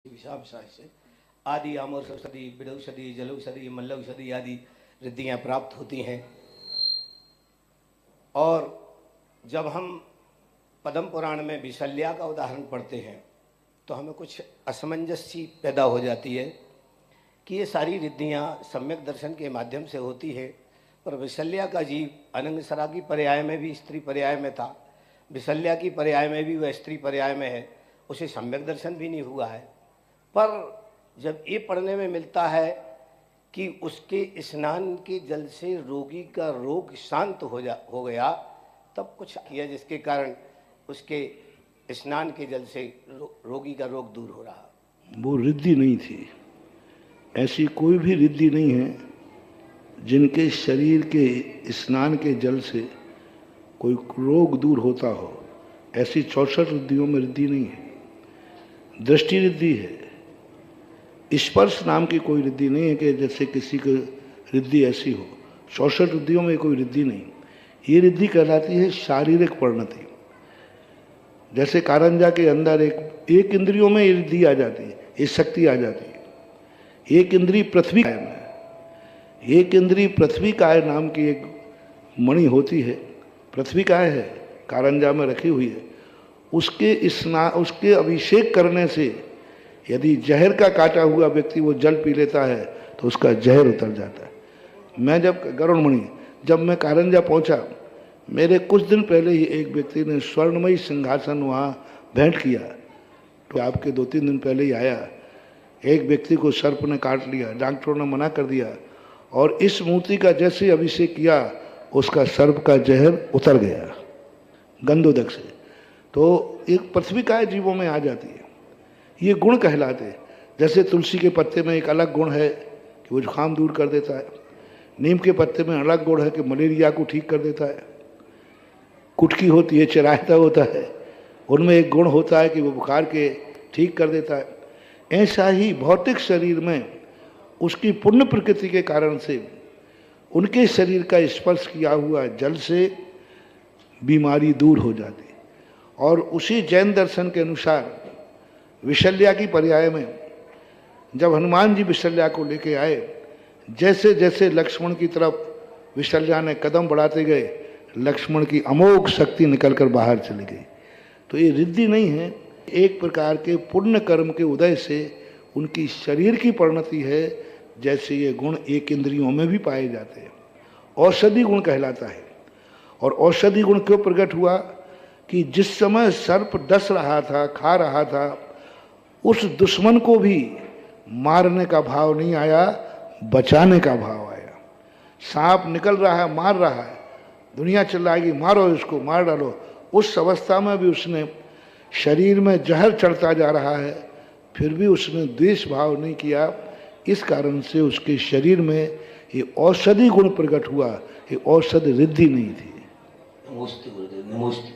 विषांशाय से आदि आमोषधि बिडौषधि जलौषधि मल्लौषधि आदि रिद्धियाँ प्राप्त होती हैं। और जब हम पद्म पुराण में विशल्या का उदाहरण पढ़ते हैं तो हमें कुछ असमंजस पैदा हो जाती है कि ये सारी रिद्धियाँ सम्यक दर्शन के माध्यम से होती है, पर विशल्या का जीव अनंगसरा की पर्याय में भी स्त्री पर्याय में था, विशल्या की पर्याय में भी वह स्त्री पर्याय में है, उसे सम्यक दर्शन भी नहीं हुआ है। पर जब ये पढ़ने में मिलता है कि उसके स्नान के जल से रोगी का रोग शांत हो गया, तब कुछ किया जिसके कारण उसके स्नान के जल से रोगी का रोग दूर हो रहा। वो रिद्धि नहीं थी, ऐसी कोई भी रिद्धि नहीं है जिनके शरीर के स्नान के जल से कोई रोग दूर होता हो। ऐसी 64 रिद्धियों में रिद्धि नहीं है। दृष्टि रिद्धि है, स्पर्श नाम की कोई रिद्धि नहीं है कि जैसे किसी को रिद्धि ऐसी हो। 64 रिद्धियों में कोई रिद्धि नहीं। ये रिद्धि कहलाती है शारीरिक परिणति। जैसे कारंजा के अंदर एक इंद्रियों में ये रिद्धि आ जाती है, ये शक्ति आ जाती है। एक इंद्री पृथ्वी काय में, एक इंद्री पृथ्वी काय नाम की एक मणि होती है, पृथ्वी काय है, कारंजा में रखी हुई है। उसके अभिषेक करने से यदि जहर का काटा हुआ व्यक्ति वो जल पी लेता है तो उसका जहर उतर जाता है। मैं जब मैं कारंजा पहुंचा, मेरे कुछ दिन पहले ही एक व्यक्ति ने स्वर्णमयी सिंहासन वहाँ भेंट किया। तो आपके 2-3 दिन पहले ही आया, एक व्यक्ति को सर्प ने काट लिया, डॉक्टरों ने मना कर दिया, और इस मूर्ति का जैसे अभिषेक किया उसका सर्प का जहर उतर गया गंधोदक से। तो एक पृथ्वी काय जीवों में आ जाती है। ये गुण कहलाते हैं। जैसे तुलसी के पत्ते में एक अलग गुण है कि वो जुकाम दूर कर देता है, नीम के पत्ते में अलग गुण है कि मलेरिया को ठीक कर देता है, कुटकी होती है, चिरायता होता है, उनमें एक गुण होता है कि वो बुखार के ठीक कर देता है। ऐसा ही भौतिक शरीर में उसकी पुण्य प्रकृति के कारण से उनके शरीर का स्पर्श किया हुआ जल से बीमारी दूर हो जाती है। और उसी जैन दर्शन के अनुसार विशल्या की पर्याय में जब हनुमान जी विशल्या को लेके आए, जैसे जैसे लक्ष्मण की तरफ विशल्या ने कदम बढ़ाते गए, लक्ष्मण की अमोघ शक्ति निकलकर बाहर चली गई। तो ये रिद्धि नहीं है, एक प्रकार के पुण्य कर्म के उदय से उनकी शरीर की परिणति है। जैसे ये गुण एक इंद्रियों में भी पाए जाते हैं। औषधि गुण कहलाता है। और औषधि गुण क्यों प्रकट हुआ कि जिस समय सर्प डस रहा था, खा रहा था, उस दुश्मन को भी मारने का भाव नहीं आया, बचाने का भाव आया। सांप निकल रहा है, मार रहा है, दुनिया चिल्लाएगी मारो इसको, मार डालो, उस अवस्था में भी उसने शरीर में जहर चढ़ता जा रहा है, फिर भी उसने द्वेष भाव नहीं किया। इस कारण से उसके शरीर में ये औषधि गुण प्रकट हुआ। ये औषधि रिद्धि नहीं थी। नमस्ते गुरुदेव, नमस्ते।